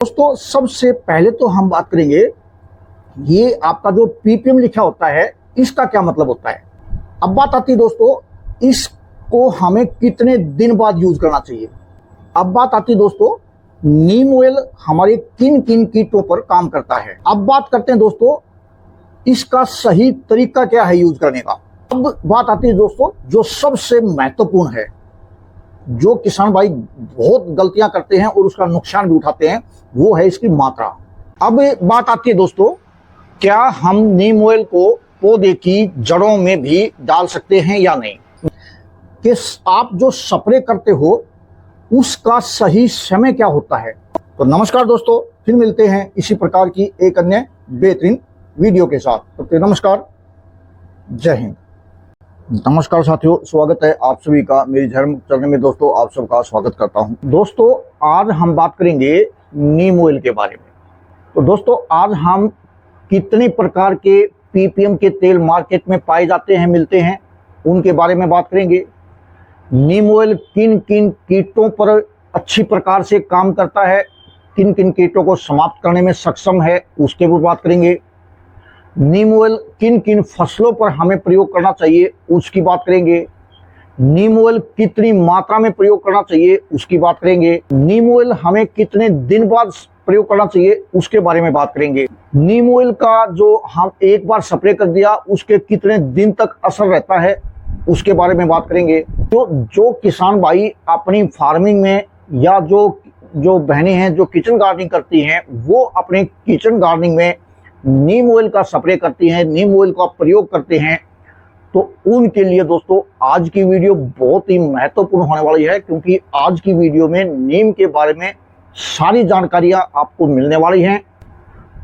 दोस्तों सबसे पहले तो हम बात करेंगे, ये आपका जो पीपीएम लिखा होता है इसका क्या मतलब होता है। अब बात आती है दोस्तों, इसको हमें कितने दिन बाद यूज करना चाहिए। अब बात आती है दोस्तों, नीम ऑयल हमारे किन किन कीटों पर काम करता है। अब बात करते हैं दोस्तों, इसका सही तरीका क्या है यूज करने का। अब बात आती है दोस्तों, जो सबसे महत्वपूर्ण है, जो किसान भाई बहुत गलतियां करते हैं और उसका नुकसान भी उठाते हैं, वो है इसकी मात्रा। अब बात आती है दोस्तों, क्या हम नीम ऑयल को पौधे की जड़ों में भी डाल सकते हैं या नहीं, कि आप जो स्प्रे करते हो उसका सही समय क्या होता है। तो नमस्कार दोस्तों, फिर मिलते हैं इसी प्रकार की एक अन्य बेहतरीन वीडियो के साथ। तो नमस्कार, जय हिंद। नमस्कार साथियों, स्वागत है आप सभी का मेरी धर्म चैनल में। दोस्तों आप सबका स्वागत करता हूं। दोस्तों आज हम बात करेंगे नीम ऑयल के बारे में। तो दोस्तों आज हम कितने प्रकार के पीपीएम के तेल मार्केट में पाए जाते हैं, मिलते हैं, उनके बारे में बात करेंगे। नीम ऑयल किन किन कीटों पर अच्छी प्रकार से काम करता है, किन किन कीटों को समाप्त करने में सक्षम है, उसके ऊपर बात करेंगे। नीम ऑयल किन किन फसलों पर हमें प्रयोग करना चाहिए, उसकी बात करेंगे। नीम ऑयल कितनी मात्रा में प्रयोग करना चाहिए, उसकी बात करेंगे। नीम ऑयल हमें कितने दिन बाद प्रयोग करना चाहिए, उसके बारे में बात करेंगे। नीम ऑयल का जो हम एक बार स्प्रे कर दिया उसके कितने दिन तक असर रहता है, उसके बारे में बात करेंगे। तो जो किसान भाई अपनी फार्मिंग में या जो बहनें हैं जो किचन गार्डनिंग करती हैं, वो अपने किचन गार्डनिंग में नीम ऑयल का स्प्रे करती हैं, नीम ऑयल का प्रयोग करते हैं, तो उनके लिए दोस्तों आज की वीडियो बहुत ही महत्वपूर्ण होने वाली है, क्योंकि आज की वीडियो में नीम के बारे में सारी जानकारियां आपको मिलने वाली हैं।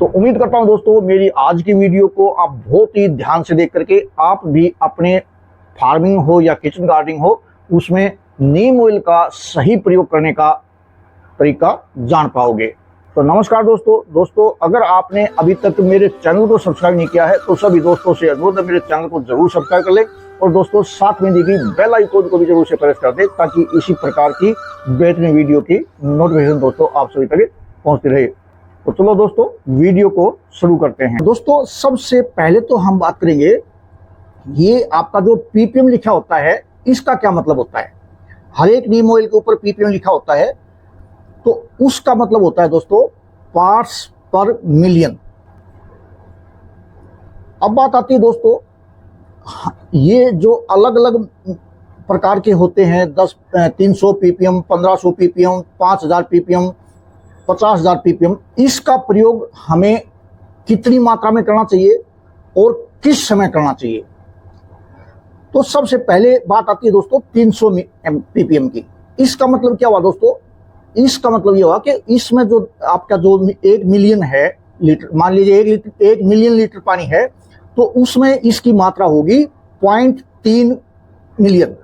तो उम्मीद करता हूं दोस्तों मेरी आज की वीडियो को आप बहुत ही ध्यान से देख करके आप भी अपने फार्मिंग हो या किचन गार्डनिंग हो, उसमें नीम ऑयल का सही प्रयोग करने का तरीका जान पाओगे। तो नमस्कार दोस्तों अगर आपने अभी तक मेरे चैनल को सब्सक्राइब नहीं किया है तो सभी दोस्तों से अनुरोध है मेरे चैनल को जरूर सब्सक्राइब कर लें, और दोस्तों साथ में दी गई बेल आइकन को भी जरूर से प्रेस कर दें, ताकि इसी प्रकार की बेहतरीन वीडियो की नोटिफिकेशन दोस्तों आप सभी तक पहुंचती रहे। तो चलो दोस्तों वीडियो को शुरू करते हैं। दोस्तों सबसे पहले तो हम बात करेंगे, ये आपका जो पीपीएम लिखा होता है इसका क्या मतलब होता है। हर एक नीम ऑयल के ऊपर पीपीएम लिखा होता है, तो उसका मतलब होता है दोस्तों पार्ट्स पर मिलियन। अब बात आती है दोस्तों, ये जो अलग अलग प्रकार के होते हैं, 300 पीपीएम, 1500 पीपीएम, 5000 पीपीएम, 50,000 पीपीएम, इसका प्रयोग हमें कितनी मात्रा में करना चाहिए और किस समय करना चाहिए। तो सबसे पहले बात आती है दोस्तों 300 पीपीएम की। इसका मतलब क्या हुआ दोस्तों, इसका मतलब ये हुआ कि इसमें जो आपका जो 1 मिलियन है लीटर, मान लीजिए 1 मिलियन लीटर पानी है, तो उसमें इसकी मात्रा होगी 0.3 मिलियन,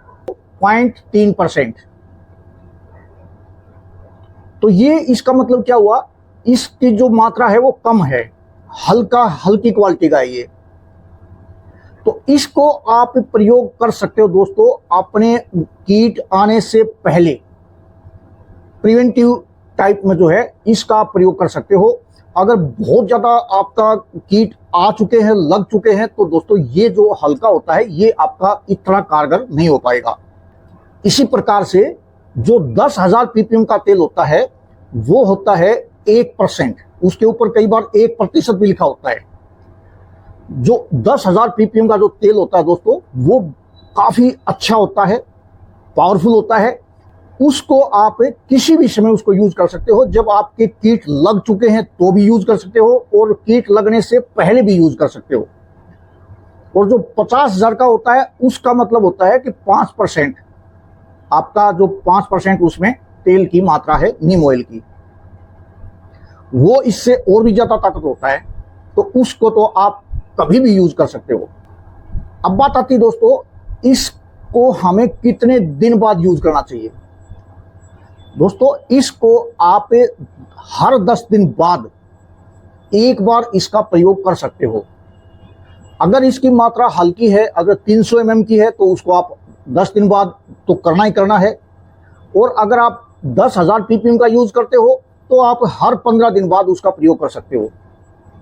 0.3%। तो ये इसका मतलब क्या हुआ, इसकी जो मात्रा है वो कम है, हल्की क्वालिटी का है ये। तो इसको आप प्रयोग कर सकते हो दोस्तों अपने कीट आने से पहले, प्रिवेंटिव टाइप में जो है इसका आप प्रयोग कर सकते हो। अगर बहुत ज्यादा आपका कीट आ चुके हैं, लग चुके हैं, तो दोस्तों ये जो हल्का होता है ये आपका इतना कारगर नहीं हो पाएगा। इसी प्रकार से जो 10,000 पीपीएम का तेल होता है वो होता है 1%, उसके ऊपर कई बार 1% भी लिखा होता है। जो 10,000 पीपीएम का जो तेल होता है दोस्तों वो काफी अच्छा होता है, पावरफुल होता है। उसको आप किसी भी समय उसको यूज कर सकते हो, जब आपके कीट लग चुके हैं तो भी यूज कर सकते हो, और कीट लगने से पहले भी यूज कर सकते हो। और जो 50,000 का होता है उसका मतलब होता है कि 5%, आपका जो 5% उसमें तेल की मात्रा है नीम ऑयल की, वो इससे और भी ज्यादा ताकत होता है, तो उसको तो आप कभी भी यूज कर सकते हो। अब बात आती है दोस्तों, इसको हमें कितने दिन बाद यूज करना चाहिए। दोस्तों इसको आप हर 10 दिन बाद एक बार इसका प्रयोग कर सकते हो। अगर इसकी मात्रा हल्की है, अगर 300 mm की है, तो उसको आप 10 दिन बाद तो करना ही करना है। और अगर आप 10,000 पीपीएम का यूज करते हो तो आप हर 15 दिन बाद उसका प्रयोग कर सकते हो।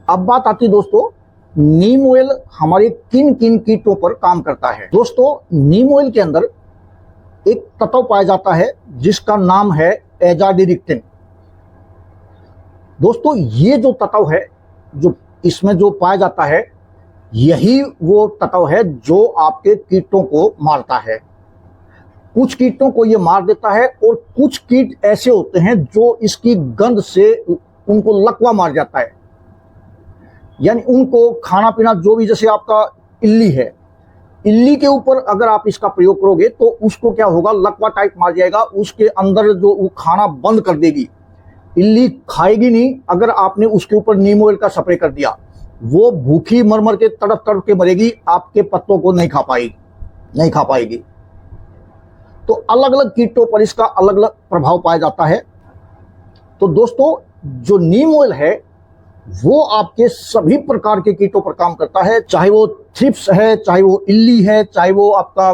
अब बात आती है दोस्तों, नीम ऑयल हमारे किन किन कीटों पर काम करता है। दोस्तों, नीम ऑयल के अंदर एक तत्व पाया जाता है जिसका नाम है एजाडिरेक्टिन। दोस्तों, ये जो तत्व है, जो इसमें जो पाया जाता है, यही वो तत्व है जो आपके कीटों को मारता है। कुछ कीटों को ये मार देता है और कुछ कीट ऐसे होते हैं जो इसकी गंध से उनको लकवा मार जाता है, यानी उनको खाना पीना जो भी, जैसे आपका इल्ली है, इल्ली के ऊपर अगर आप इसका प्रयोग करोगे तो उसको क्या होगा, लकवा टाइप मार जाएगा, उसके अंदर जो वो खाना बंद कर देगी, इल्ली खाएगी नहीं। अगर आपने उसके ऊपर नीम ऑयल का स्प्रे कर दिया, वो भूखी मर मर के तड़प तड़प के मरेगी, आपके पत्तों को नहीं खा पाएगी। तो अलग अलग कीटों पर इसका अलग अलग प्रभाव पाया जाता है। तो दोस्तों, जो नीम ऑयल है वो आपके सभी प्रकार के कीटों पर काम करता है, चाहे वो थ्रिप्स है, चाहे वो इल्ली है, चाहे वो आपका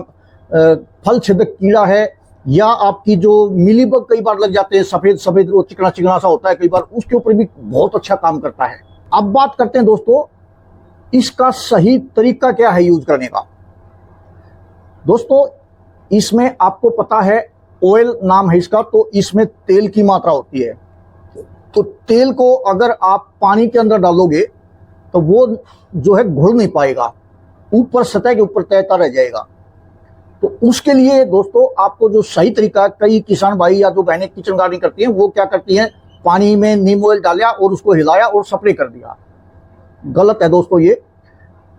फल छेदक कीड़ा है, या आपकी जो मिलीबग कई बार लग जाते हैं, सफेद सफेद वो चिकना चिकना सा होता है कई बार, उसके ऊपर भी बहुत अच्छा काम करता है। अब बात करते हैं दोस्तों, इसका सही तरीका क्या है यूज करने का। दोस्तों, इसमें आपको पता है ऑयल नाम है इसका, तो इसमें तेल की मात्रा होती है। तो तेल को अगर आप पानी के अंदर डालोगे तो वो जो है घुल नहीं पाएगा, ऊपर सतह के ऊपर तैरता रह जाएगा। तो उसके लिए दोस्तों आपको जो सही तरीका, कई किसान भाई या जो बहनें किचन गार्डनिंग करती हैं वो क्या करती हैं, पानी में नीम ऑयल डाला और उसको हिलाया और स्प्रे कर दिया। गलत है दोस्तों ये।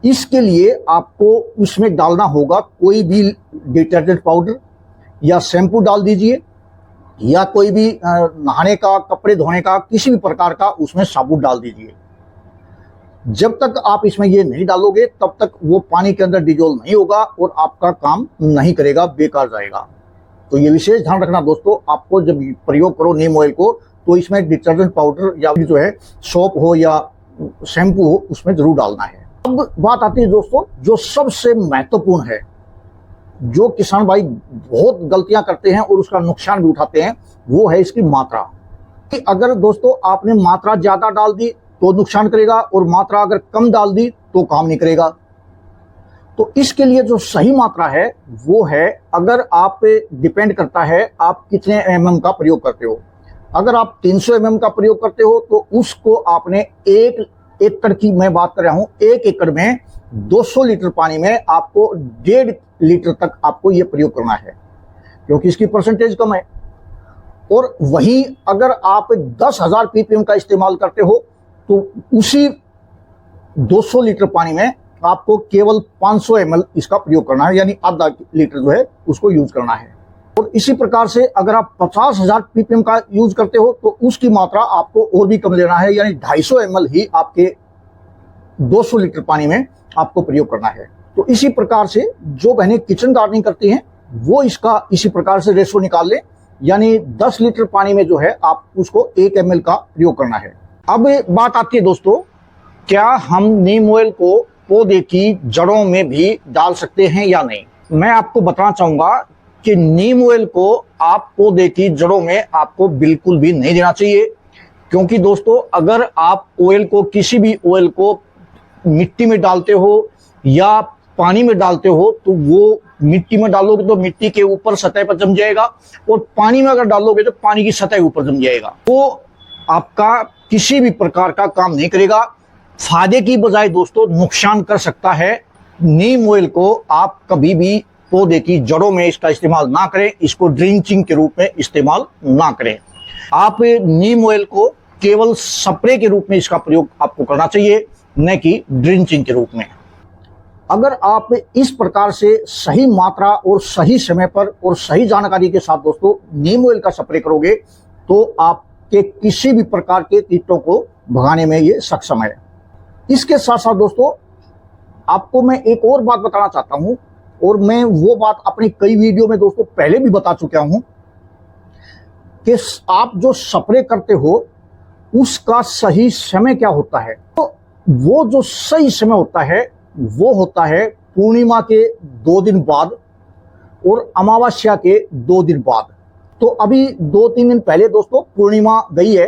इसके लिए आपको उसमें डालना होगा कोई भी डिटर्जेंट पाउडर या शैम्पू डाल दीजिए, या कोई भी नहाने का, कपड़े धोने का, किसी भी प्रकार का उसमें साबुन डाल दीजिए। जब तक आप इसमें ये नहीं डालोगे तब तक वो पानी के अंदर डिजोल्व नहीं होगा और आपका काम नहीं करेगा, बेकार जाएगा। तो ये विशेष ध्यान रखना दोस्तों, आपको जब प्रयोग करो नीम ऑयल को तो इसमें डिटर्जेंट पाउडर या जो है सोप हो या शैम्पू हो, उसमें जरूर डालना है। अब बात आती है दोस्तों, जो सबसे महत्वपूर्ण है, जो किसान भाई बहुत गलतियां करते हैं और उसका नुकसान भी उठाते हैं, वो है इसकी मात्रा। कि अगर दोस्तों आपने मात्रा ज्यादा डाल दी तो नुकसान करेगा, और मात्रा अगर कम डाल दी तो काम नहीं करेगा। तो इसके लिए जो सही मात्रा है वो है, अगर आप डिपेंड करता है आप कितने mm का प्रयोग करते हो। अगर आप 300 mm का प्रयोग करते हो तो उसको आपने 1 एकड़ की मैं बात कर रहा हूं, 1 एकड़ में 200 लीटर पानी में आपको 1.5 लीटर तक आपको ये प्रयोग करना है, क्योंकि इसकी परसेंटेज कम है। और वहीं अगर आप 10,000 ppm का इस्तेमाल करते हो तो उसी 200 लीटर पानी में आपको केवल 500 ml इसका प्रयोग करना है, यानी आधा लीटर जो है उसको यूज करना है। और इसी प्रकार से अगर आप 50,000 ppm का यूज करते हो तो उसकी मात्रा आपको और भी कम लेना है, यानी 250 ml ही आपके 200 लीटर पानी में आपको प्रयोग करना है। तो इसी प्रकार से जो बहनें किचन गार्डनिंग करती हैं वो इसका इसी प्रकार से रेशो निकाल लें, यानी 10 लीटर पानी में जो है आप उसको 1 ml का प्रयोग करना है। अब बात आती है दोस्तों, क्या हम नीम ऑयल को पौधे की जड़ों में भी डाल सकते हैं या नहीं। मैं आपको बताना चाहूंगा कि नीम ऑयल को आप पौधे की जड़ों में आपको बिल्कुल भी नहीं देना चाहिए, क्योंकि दोस्तों अगर आप ऑयल को, किसी भी ऑयल को मिट्टी में डालते हो या पानी में डालते हो तो वो मिट्टी में डालोगे तो मिट्टी के ऊपर सतह पर जम जाएगा, और पानी में अगर डालोगे तो पानी की सतह के ऊपर जम जाएगा। वो आपका किसी भी प्रकार का काम नहीं करेगा, फायदे की बजाय दोस्तों नुकसान कर सकता है। नीम ऑयल को आप कभी भी पौधे की जड़ों में इसका इस्तेमाल ना करें, इसको ड्रिंचिंग के रूप में इस्तेमाल ना करें। आप नीम ऑयल को केवल स्प्रे के रूप में इसका प्रयोग आपको करना चाहिए, न कि ड्रिंचिंग के रूप में। अगर आप इस प्रकार से सही मात्रा और सही समय पर और सही जानकारी के साथ दोस्तों नीम ऑयल का स्प्रे करोगे तो आपके किसी भी प्रकार के कीटों को भगाने में ये सक्षम है। इसके साथ साथ दोस्तों आपको मैं एक और बात बताना चाहता हूं, और मैं वो बात अपनी कई वीडियो में दोस्तों पहले भी बता चुका हूं, कि आप जो स्प्रे करते हो उसका सही समय क्या होता है। तो वो जो सही समय होता है वो होता है पूर्णिमा के 2 दिन बाद और अमावस्या के 2 दिन बाद। तो अभी 2-3 दिन पहले दोस्तों पूर्णिमा गई है,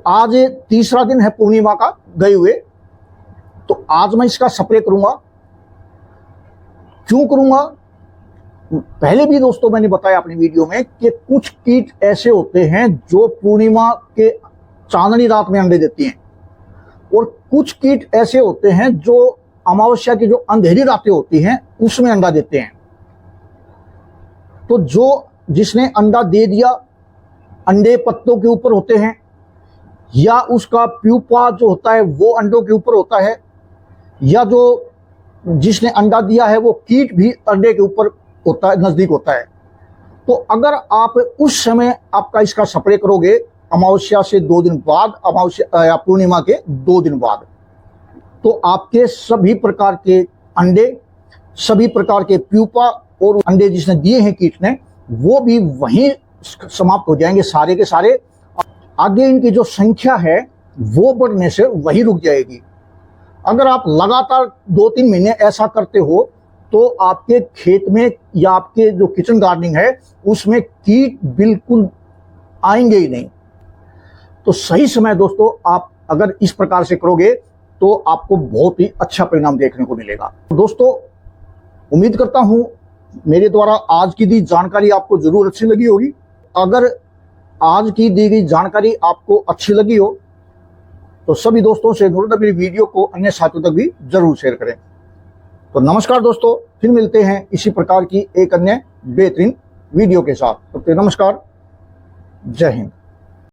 आज तीसरा दिन है पूर्णिमा का गए हुए, तो आज मैं इसका स्प्रे करूंगा। क्यों करूंगा? पहले भी दोस्तों मैंने बताया अपनी वीडियो में कि कुछ कीट ऐसे होते हैं जो पूर्णिमा के चांदनी रात में अंडे देती हैं, और कुछ कीट ऐसे होते हैं जो अमावस्या की जो अंधेरी रातें होती हैं उसमें अंडा देते हैं। तो जिसने अंडा दे दिया, अंडे पत्तों के ऊपर होते हैं, या उसका प्यूपा जो होता है वो अंडों के ऊपर होता है, या जो जिसने अंडा दिया है वो कीट भी अंडे के ऊपर होता है, नजदीक होता है। तो अगर आप उस समय आपका इसका स्प्रे करोगे, अमावस्या से 2 दिन बाद, अमावस्या या पूर्णिमा के 2 दिन बाद, तो आपके सभी प्रकार के अंडे, सभी प्रकार के प्यूपा और अंडे जिसने दिए हैं कीट ने, वो भी वहीं समाप्त हो जाएंगे सारे के सारे। आगे इनकी जो संख्या है वो बढ़ने से वही रुक जाएगी। अगर आप लगातार 2-3 महीने ऐसा करते हो तो आपके खेत में या आपके जो किचन गार्डनिंग है उसमें कीट बिल्कुल आएंगे ही नहीं। तो सही समय दोस्तों, आप अगर इस प्रकार से करोगे तो आपको बहुत ही अच्छा परिणाम देखने को मिलेगा। दोस्तों, उम्मीद करता हूं मेरे द्वारा आज की दी जानकारी आपको जरूर अच्छी लगी होगी। अगर आज की दी गई जानकारी आपको अच्छी लगी हो तो सभी दोस्तों से अनुरोध है मेरी वीडियो को अन्य साथियों तक भी जरूर शेयर करें। तो नमस्कार दोस्तों, फिर मिलते हैं इसी प्रकार की एक अन्य बेहतरीन वीडियो के साथ। तो नमस्कार, जय हिंद।